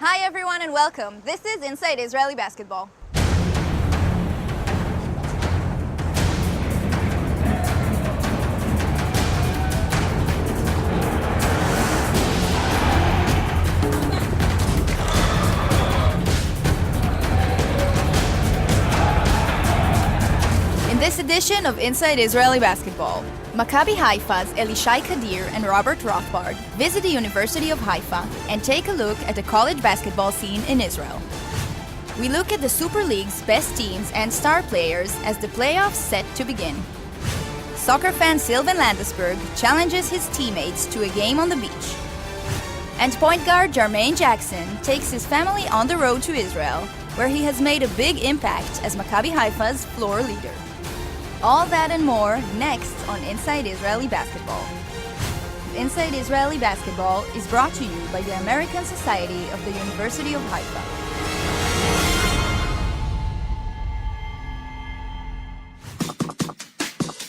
Hi everyone and welcome. This is Inside Israeli Basketball. In this edition of Inside Israeli Basketball, Maccabi Haifa's Elishai Kadir and Robert Rothbard visit the University of Haifa and take a look at the college basketball scene in Israel. We look at the Super League's best teams and star players as the playoffs set to begin. Soccer fan Sylvan Landesberg challenges his teammates to a game on the beach. And point guard Jermaine Jackson takes his family on the road to Israel, where he has made a big impact as Maccabi Haifa's floor leader. All that and more next on Inside Israeli Basketball. Inside Israeli Basketball is brought to you by the American Society of the University of Haifa.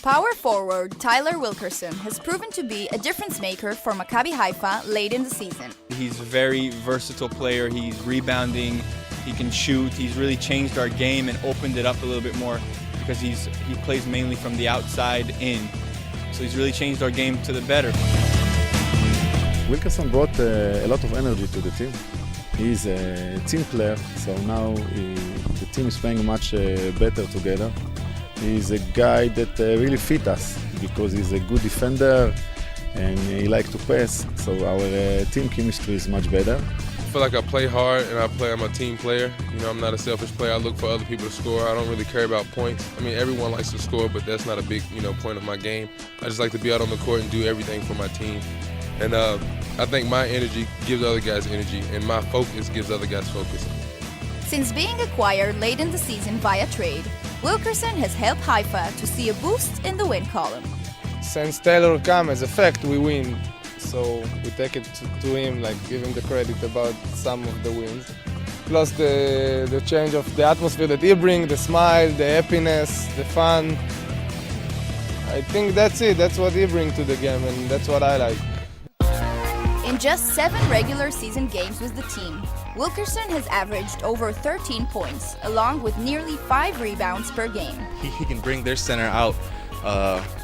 Power forward Tyler Wilkerson has proven to be a difference maker for Maccabi Haifa late in the season. He's a very versatile player. He's rebounding, he can shoot. He's really changed our game and opened it up a little bit more, because he plays mainly from the outside in. So he's really changed our game to the better. Wilkerson brought a lot of energy to the team. He's a team player, so now the team is playing much better together. He's a guy that really fit us because he's a good defender and he likes to pass, so our team chemistry is much better. I feel like I play hard and I'm a team player. I'm not a selfish player. I look for other people to score. I don't really care about points. Everyone likes to score, but that's not a big, point of my game. I just like to be out on the court and do everything for my team. And I think my energy gives other guys energy, and my focus gives other guys focus. Since being acquired late in the season via trade, Wilkerson has helped Haifa to see a boost in the win column. Since Taylor came as a fact, we win. So we take it to him, give him the credit about some of the wins. Plus the change of the atmosphere that he brings, the smile, the happiness, the fun. I think that's it. That's what he brings to the game, and that's what I like. In just 7 regular season games with the team, Wilkerson has averaged over 13 points, along with nearly 5 rebounds per game. He can bring their center out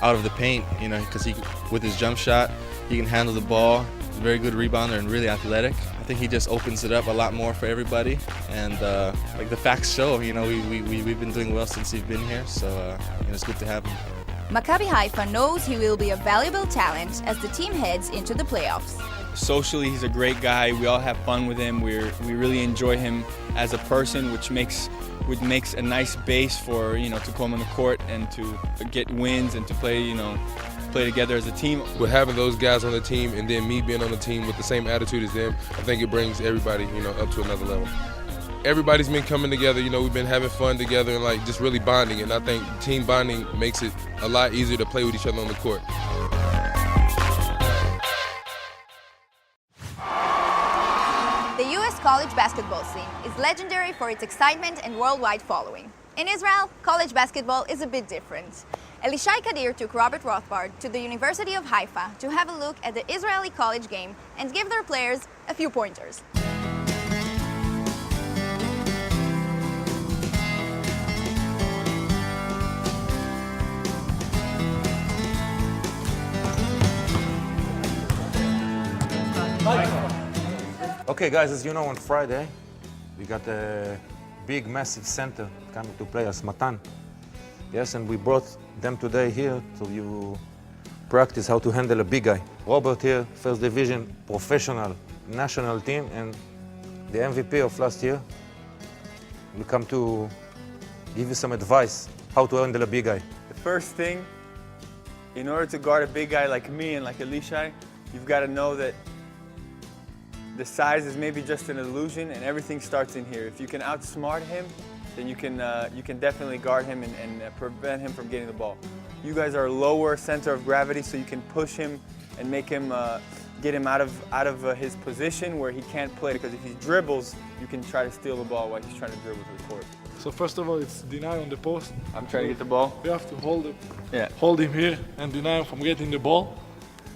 of the paint, because with his jump shot, he can handle the ball. He's a very good rebounder and really athletic. I think he just opens it up a lot more for everybody. And the facts show, we've been doing well since he's been here, so it's good to have him. Maccabi Haifa knows he will be a valuable talent as the team heads into the playoffs. Socially, he's a great guy. We all have fun with him. We really enjoy him as a person, which makes a nice base for to come on the court and to get wins and to play together as a team. With having those guys on the team and then me being on the team with the same attitude as them, I think it brings everybody up to another level. Everybody's been coming together. We've been having fun together and just really bonding. And I think team bonding makes it a lot easier to play with each other on the court. The U.S. college basketball scene is legendary for its excitement and worldwide following. In Israel, college basketball is a bit different. Elishai Kadir took Robert Rothbard to the University of Haifa to have a look at the Israeli college game and give their players a few pointers. Okay guys, as you know, on Friday we got a big massive center coming to play us, Matan. Yes, and we brought them today here to you practice how to handle a big guy. Robert here, first division, professional, national team, and the MVP of last year. We come to give you some advice how to handle a big guy. The first thing, in order to guard a big guy like me and like Elishai, you've got to know that the size is maybe just an illusion and everything starts in here. If you can outsmart him, then you can definitely guard him and prevent him from getting the ball. You guys are a lower center of gravity, so you can push him and make him, get him out of his position where he can't play, because if he dribbles, you can try to steal the ball while he's trying to dribble to the court. So first of all, it's deny on the post. I'm trying to get the ball. You have to hold him here and deny him from getting the ball.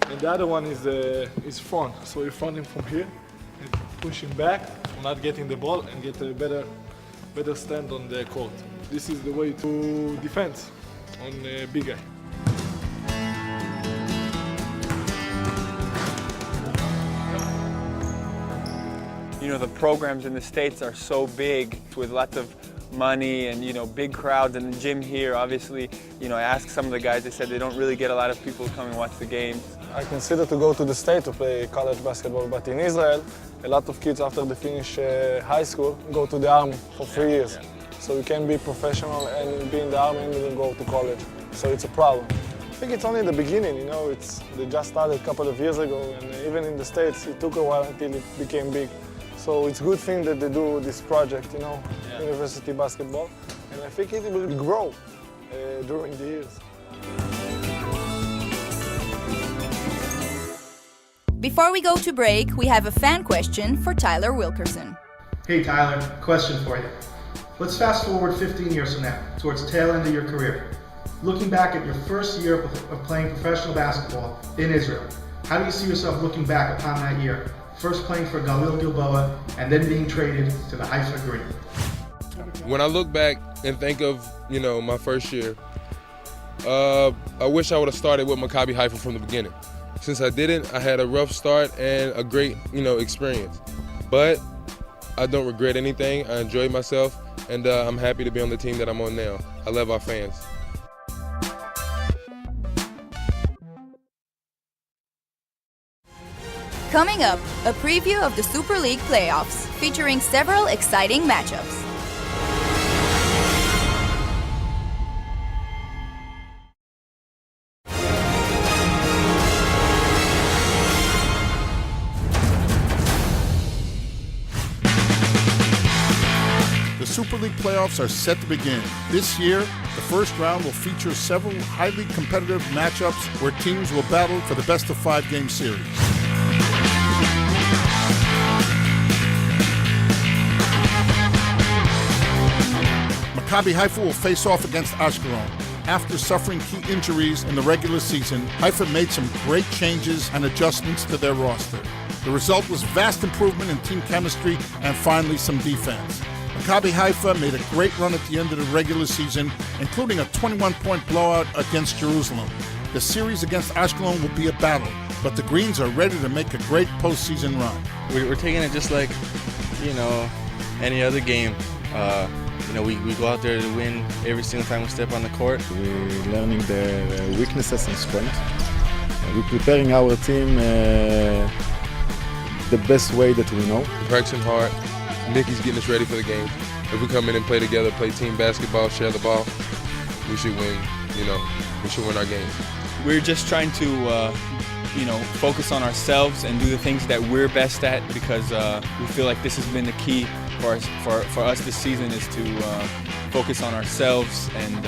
And the other one is front. So you front him from here and push him back, not getting the ball, and get a better stand on the court. This is the way to defend on a big guy. You know, the programs in the States are so big with lots of money and, you know, big crowds, and the gym here, obviously, you know, I asked some of the guys, they said they don't really get a lot of people to come and watch the games. I consider to go to the state to play college basketball, but in Israel, a lot of kids after they finish high school go to the army for 3 years. So you can be professional and be in the army and then go to college. So it's a problem. I think it's only the beginning, you know, they just started a couple of years ago, and even in the States, it took a while until it became big. So it's a good thing that they do this project, you know, university basketball, and I think it will grow during the years. Before we go to break, we have a fan question for Tyler Wilkerson. Hey Tyler, question for you. Let's fast forward 15 years from now, towards the tail end of your career. Looking back at your first year of playing professional basketball in Israel, how do you see yourself looking back upon that year? First playing for Galil Gilboa, and then being traded to the Haifa Green. When I look back and think of, you know, my first year, I wish I would have started with Maccabi Haifa from the beginning. Since I didn't, I had a rough start and a great, you know, experience. But I don't regret anything. I enjoyed myself, and I'm happy to be on the team that I'm on now. I love our fans. Coming up, a preview of the Super League playoffs, featuring several exciting matchups. The Super League playoffs are set to begin. This year, the first round will feature several highly competitive matchups where teams will battle for the best-of-5 game series. Maccabi Haifa will face off against Ashkelon. After suffering key injuries in the regular season, Haifa made some great changes and adjustments to their roster. The result was vast improvement in team chemistry and finally some defense. Maccabi Haifa made a great run at the end of the regular season, including a 21-point blowout against Jerusalem. The series against Ashkelon will be a battle, but the Greens are ready to make a great postseason run. We're taking it just like, you know, any other game. You know, we go out there to win every single time we step on the court. We're learning their weaknesses and strengths. We're preparing our team the best way that we know. Practicing hard. Nicky's getting us ready for the game. If we come in and play together, play team basketball, share the ball, we should win, you know, we should win our game. We're just trying to, you know, focus on ourselves and do the things that we're best at, because we feel like this has been the key for us this season, is to focus on ourselves and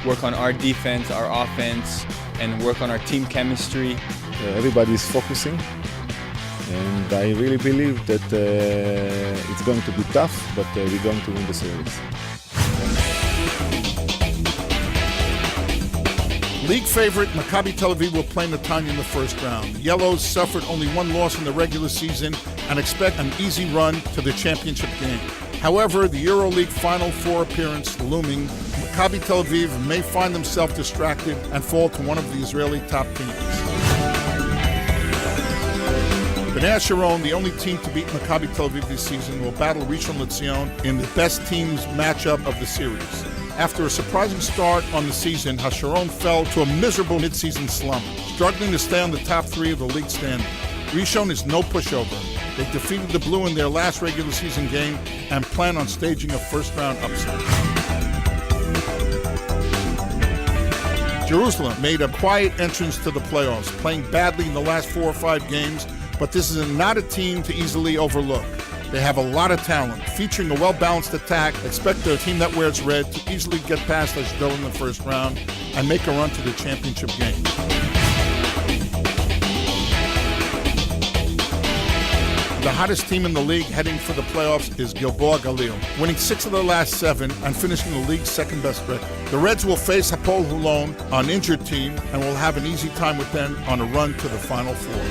work on our defense, our offense, and work on our team chemistry. Everybody is focusing, and I really believe that it's going to be tough, but we're going to win the series. League favorite Maccabi Tel Aviv will play Netanya in the first round. The Yellows suffered only one loss in the regular season and expect an easy run to the championship game. However, the EuroLeague Final Four appearance looming, Maccabi Tel Aviv may find themselves distracted and fall to one of the Israeli top teams. Bnei Sharon, the only team to beat Maccabi Tel Aviv this season, will battle Rishon LeZion in the best teams matchup of the series. After a surprising start on the season, Hasharon fell to a miserable mid-season slump, struggling to stay on the top 3 of the league standing. Rishon is no pushover. They defeated the Blue in their last regular season game and plan on staging a first-round upset. Jerusalem made a quiet entrance to the playoffs, playing badly in the last 4 or 5 games, but this is not a team to easily overlook. They have a lot of talent. Featuring a well-balanced attack, expect the team that wears red to easily get past Ashdod in the first round and make a run to the championship game. The hottest team in the league heading for the playoffs is Gilboa Galil, winning 6 of their last 7 and finishing the league's second-best record. The Reds will face Hapoel Holon, an injured team, and will have an easy time with them on a run to the Final Four.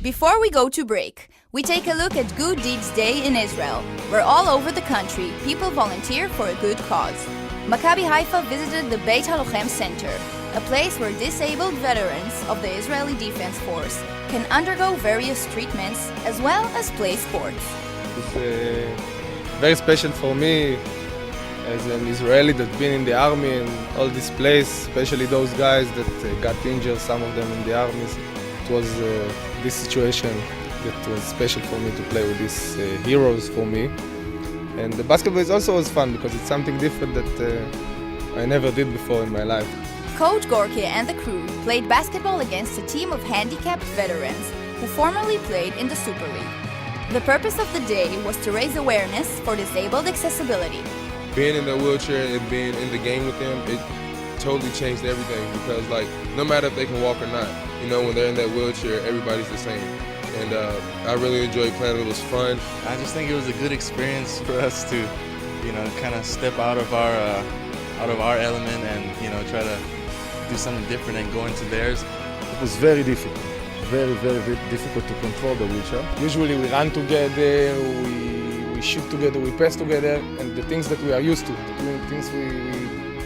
Before we go to break, we take a look at Good Deeds Day in Israel, where all over the country people volunteer for a good cause. Maccabi Haifa visited the Beit HaLochem Center, a place where disabled veterans of the Israeli Defense Force can undergo various treatments as well as play sports. It's very special for me as an Israeli that's been in the army and all this place, especially those guys that got injured, some of them in the armies. It was this situation that was special for me to play with these heroes for me. And the basketball is also was fun because it's something different that I never did before in my life. Coach Gorky and the crew played basketball against a team of handicapped veterans who formerly played in the Super League. The purpose of the day was to raise awareness for disabled accessibility. Being in the wheelchair and being in the game with them, it totally changed everything because, like, no matter if they can walk or not, you know, when they're in that wheelchair, everybody's the same. And I really enjoyed playing. It was fun. I just think it was a good experience for us to, you know, kind of step out of our element and, you know, try to do something different and go into theirs. It was very difficult, very, very, very difficult to control the wheelchair. Usually we run together, we shoot together, we pass together, and the things that we are used to, doing things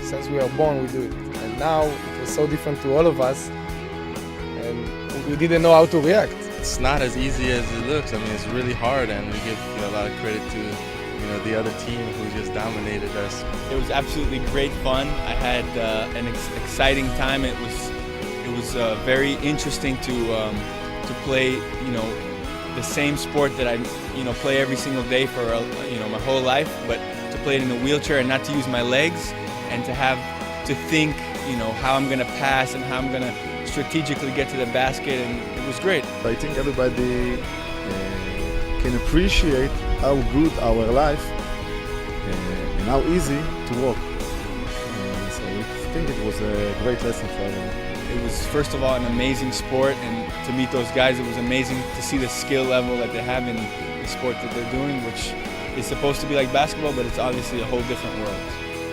since we are born, we do it. And now it was so different to all of us, and we didn't know how to react. It's not as easy as it looks. I mean, it's really hard, and we give a lot of credit to, you know, the other team who just dominated us. It was absolutely great fun. I had an exciting time. It was very interesting to play, you know, the same sport that I, you know, play every single day for, you know, my whole life, but to play it in a wheelchair and not to use my legs and to have to think, you know, how I'm going to pass and how I'm going to strategically get to the basket, and it was great. I think everybody can appreciate how good our life and how easy to walk. So I think it was a great lesson for everyone. It was, first of all, an amazing sport, and to meet those guys, it was amazing to see the skill level that they have in the sport that they're doing, which is supposed to be like basketball, but it's obviously a whole different world.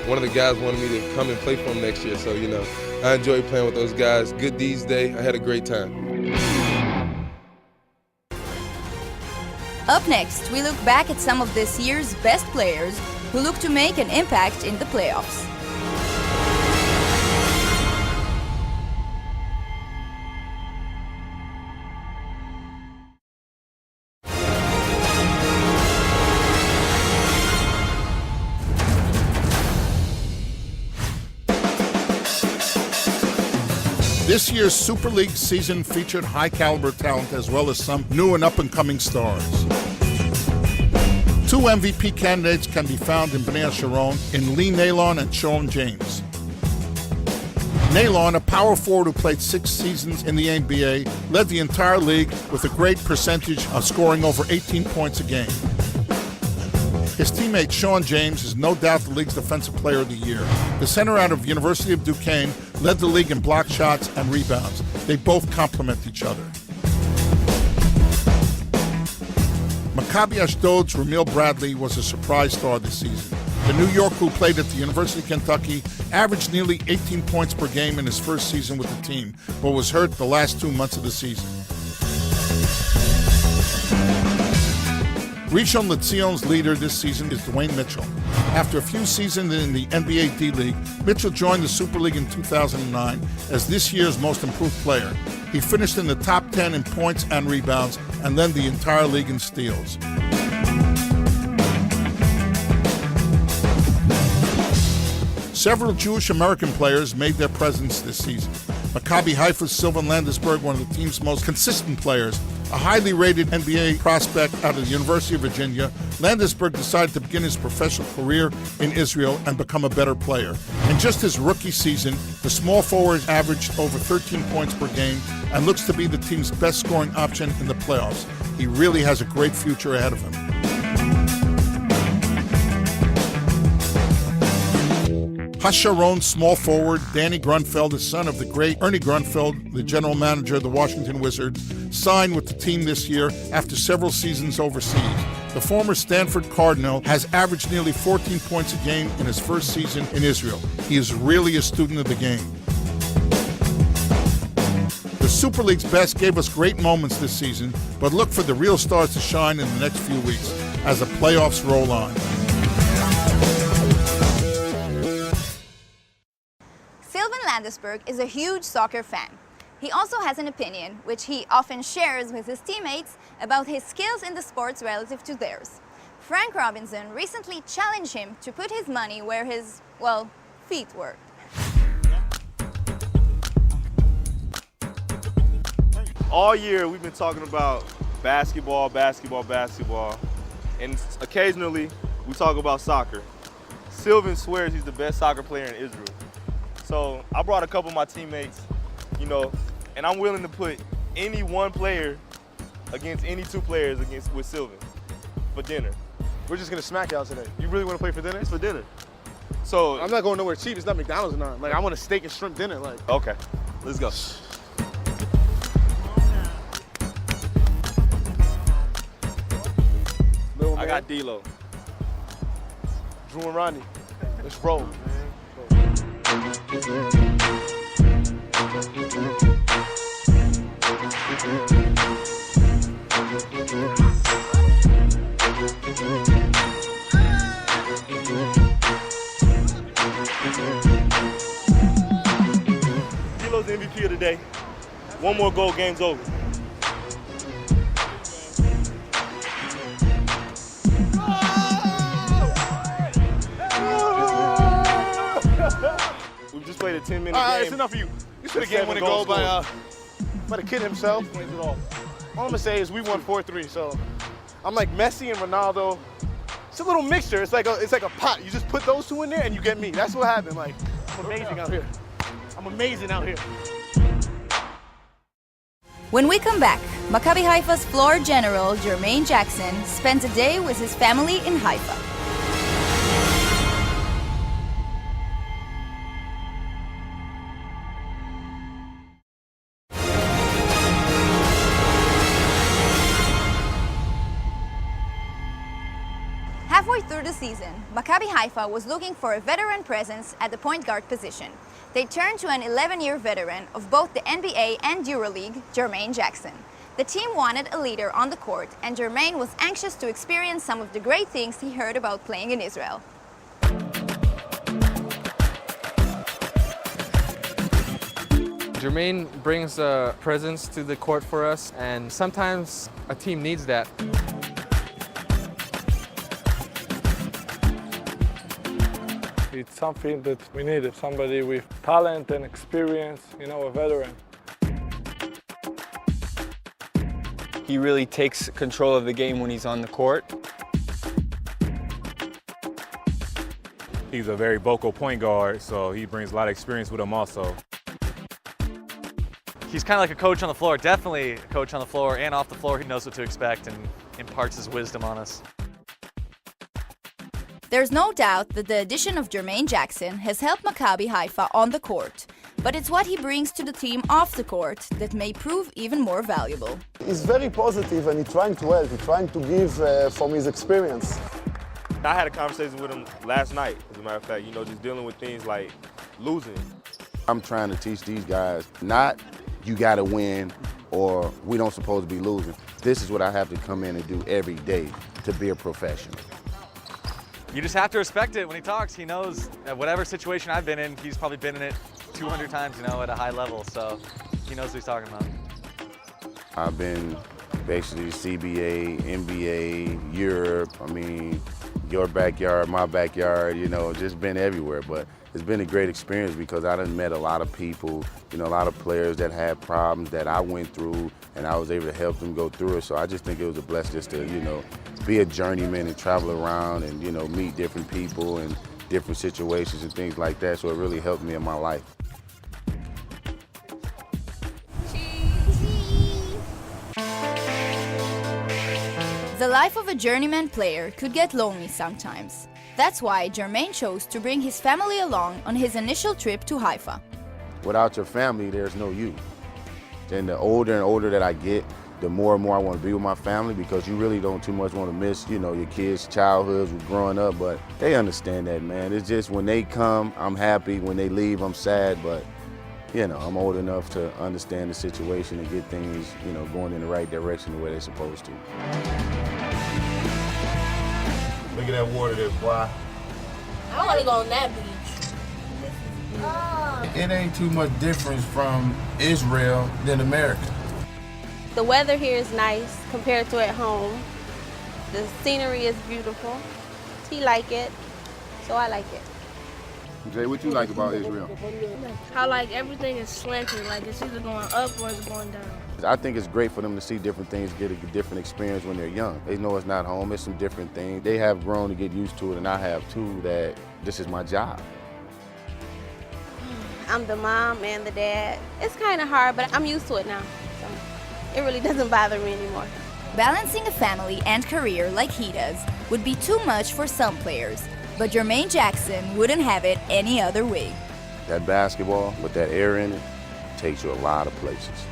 One of the guys wanted me to come and play for him next year, so, you know, I enjoyed playing with those guys. Good Deeds Day, I had a great time. Up next, we look back at some of this year's best players who look to make an impact in the playoffs. This year's Super League season featured high-caliber talent as well as some new and up-and-coming stars. Two MVP candidates can be found in Bnei Sharon in Lee Nailon and Sean James. Nailon, a power forward who played 6 seasons in the NBA, led the entire league with a great percentage of scoring over 18 points a game. His teammate Sean James is no doubt the league's Defensive Player of the Year. The center out of University of Duquesne led the league in block shots and rebounds. They both complement each other. Maccabi Ashdod's Ramil Bradley was a surprise star this season. The New Yorker who played at the University of Kentucky averaged nearly 18 points per game in his first season with the team, but was hurt the last 2 months of the season. Rishon LeZion's leader this season is Dwayne Mitchell. After a few seasons in the NBA D-League, Mitchell joined the Super League in 2009 as this year's most improved player. He finished in the top 10 in points and rebounds and led the entire league in steals. Several Jewish American players made their presence this season. Maccabi Haifa's Sylvan Landesberg, one of the team's most consistent players, a highly rated NBA prospect out of the University of Virginia, Landesberg decided to begin his professional career in Israel and become a better player. In just his rookie season, the small forward averaged over 13 points per game and looks to be the team's best scoring option in the playoffs. He really has a great future ahead of him. Hasharon small forward Danny Grunfeld, the son of the great Ernie Grunfeld, the general manager of the Washington Wizards, signed with the team this year after several seasons overseas. The former Stanford Cardinal has averaged nearly 14 points a game in his first season in Israel. He is really a student of the game. The Super League's best gave us great moments this season, but look for the real stars to shine in the next few weeks as the playoffs roll on. Sylvan Landesberg is a huge soccer fan. He also has an opinion, which he often shares with his teammates, about his skills in the sports relative to theirs. Frank Robinson recently challenged him to put his money where his, well, feet were. All year we've been talking about basketball, and occasionally we talk about soccer. Sylvan swears he's the best soccer player in Israel. So I brought a couple of my teammates, and I'm willing to put any one player against any two players with Sylvan for dinner. We're just gonna smack y'all today. You really wanna play for dinner? It's for dinner. So I'm not going nowhere cheap. It's not McDonald's or nothing. Like, I want a steak and shrimp dinner. Like. Okay, let's go. I got D-Lo. Drew and Ronnie. Let's roll. D-Lo's the MVP of the day. One more goal, game's over. We've just played a 10-minute game. It's enough of you. You should have game winning goal by the kid himself. All I'm gonna say is we won 4-3. So I'm like Messi and Ronaldo. It's a little mixture. It's like a pot. You just put those two in there and you get me. That's what happened. Like, I'm amazing out here. I'm amazing out here. When we come back, Maccabi Haifa's floor general, Jermaine Jackson, spends a day with his family in Haifa. Halfway through the season, Maccabi Haifa was looking for a veteran presence at the point guard position. They turned to an 11-year veteran of both the NBA and EuroLeague, Jermaine Jackson. The team wanted a leader on the court, and Jermaine was anxious to experience some of the great things he heard about playing in Israel. Jermaine brings a presence to the court for us, and sometimes a team needs that. It's something that we needed, somebody with talent and experience, a veteran. He really takes control of the game when he's on the court. He's a very vocal point guard, so he brings a lot of experience with him also. He's kind of like a coach on the floor, definitely a coach on the floor and off the floor. He knows what to expect and imparts his wisdom on us. There's no doubt that the addition of Jermaine Jackson has helped Maccabi Haifa on the court, but it's what he brings to the team off the court that may prove even more valuable. He's very positive and he's trying to help, he's trying to give from his experience. I had a conversation with him last night, as a matter of fact, just dealing with things like losing. I'm trying to teach these guys, not you gotta win or we don't supposed to be losing. This is what I have to come in and do every day to be a professional. You just have to respect it when he talks. He knows that whatever situation I've been in, he's probably been in it 200 times, at a high level. So he knows what he's talking about. I've been basically CBA, NBA, Europe, your backyard, my backyard, just been everywhere. But it's been a great experience because I done met a lot of people, a lot of players that had problems that I went through and I was able to help them go through it. So I just think it was a blessing just to, be a journeyman and travel around and, meet different people and different situations and things like that. So it really helped me in my life. The life of a journeyman player could get lonely sometimes. That's why Jermaine chose to bring his family along on his initial trip to Haifa. Without your family, there's no you. And the older and older that I get, the more and more I want to be with my family because you really don't too much want to miss, your kids' childhoods with growing up, but they understand that, man. It's just when they come, I'm happy. When they leave, I'm sad, but I'm old enough to understand the situation and get things, going in the right direction the way they're supposed to. Look at that water there, boy. I want to go on that beach. It ain't too much difference from Israel than America. The weather here is nice compared to at home. The scenery is beautiful. He like it, so I like it. Jay, what you like about Israel? How like everything is slanted, like it's either going up or it's going down. I think it's great for them to see different things, get a different experience when they're young. They know it's not home, it's some different things. They have grown to get used to it, and I have too, that this is my job. I'm the mom and the dad. It's kind of hard, but I'm used to it now. So it really doesn't bother me anymore. Balancing a family and career like he does would be too much for some players, but Jermaine Jackson wouldn't have it any other way. That basketball, with that air in it, takes you a lot of places.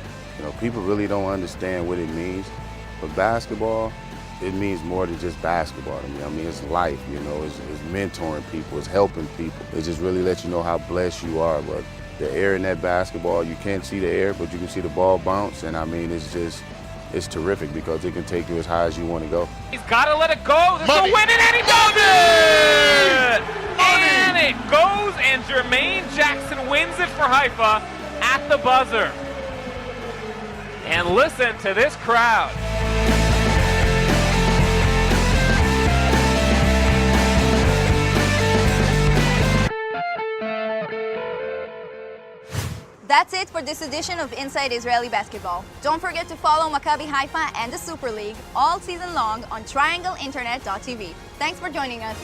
People really don't understand what it means, but basketball, it means more than just basketball to me. I mean, it's life, it's mentoring people, it's helping people. It just really lets you know how blessed you are. But the air in that basketball, you can't see the air, but you can see the ball bounce, and I mean, it's terrific because it can take you as high as you want to go. He's got to let it go. This will win it, and he does it! And it goes, and Jermaine Jackson wins it for Haifa at the buzzer. And listen to this crowd. That's it for this edition of Inside Israeli Basketball. Don't forget to follow Maccabi Haifa and the Super League all season long on triangleinternet.tv. Thanks for joining us.